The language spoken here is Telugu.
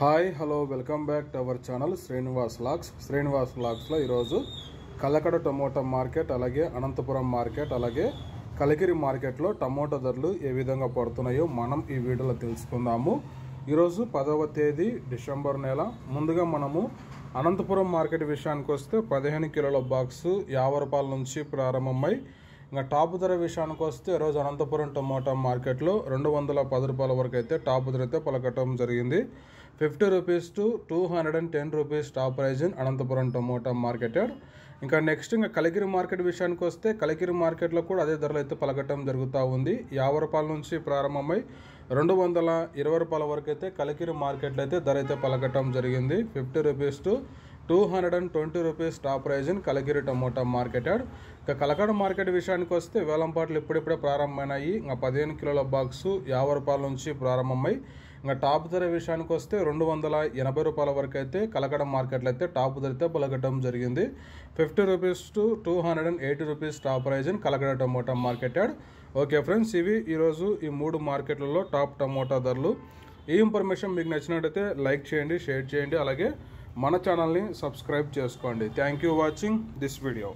Hi hello welcome back to our channel Srinivas వ్లాగ్స్లో ఈరోజు కలకడ టమోటా మార్కెట్, అలాగే అనంతపురం మార్కెట్, అలాగే కలికిరి మార్కెట్లో టమోటా ధరలు ఏ విధంగా పడుతున్నాయో మనం ఈ వీడియోలో తెలుసుకుందాము. ఈరోజు 10వ తేదీ డిసెంబర్ నెల. ముందుగా మనము అనంతపురం మార్కెట్ విషయానికి వస్తే 15 కిలోల బాక్సు 50 రూపాయల నుంచి ప్రారంభమై ఇంకా టాప్ ధర విషయానికి వస్తే ఈరోజు అనంతపురం టమోటా మార్కెట్లో 210 రూపాయల వరకు అయితే టాప్ ధర అయితే పలకటం జరిగింది. 50 rupees to 210 rupees top price in Anantapuram tomato marketed. ఇంకా నెక్స్ట్ ఇంకా కలికిరి మార్కెట్ విషయానికి వస్తే కలికిరి మార్కెట్లో కూడా అదే ధరలు అయితే పలకటం జరుగుతూ ఉంది. 50 రూపాయల నుంచి ప్రారంభమై 220 రూపాయల వరకు అయితే కలికిరి మార్కెట్లో అయితే ధర అయితే పలకటం జరిగింది. 50 rupees to 220 rupees top price in Kalikiri tomato marketed. ఇక కలకడ మార్కెట్ విషయానికి వస్తే వేలంపాట్లు ఇప్పుడిప్పుడే ప్రారంభమైనాయి. ఇంకా 15 కిలోల బాక్సు 50 రూపాయల నుంచి ప్రారంభమై ఇంకా టాప్ ధర విషయానికి వస్తే 280 రూపాయల వరకు అయితే కలకడ మార్కెట్లో అయితే టాప్ ధర అయితే పలకటం జరిగింది. 50 rupees to 280 rupees top price in Kalakada tomato marketed. Okay friends, ఇవి ఈరోజు ఈ 3 మార్కెట్లలో టాప్ టమోటా ధరలు. ఈ ఇన్ఫర్మేషన్ మీకు నచ్చినట్టయితే లైక్ చేయండి, షేర్ చేయండి, అలాగే మన ఛానల్ని సబ్స్క్రైబ్ చేసుకోండి. Thank you watching this video.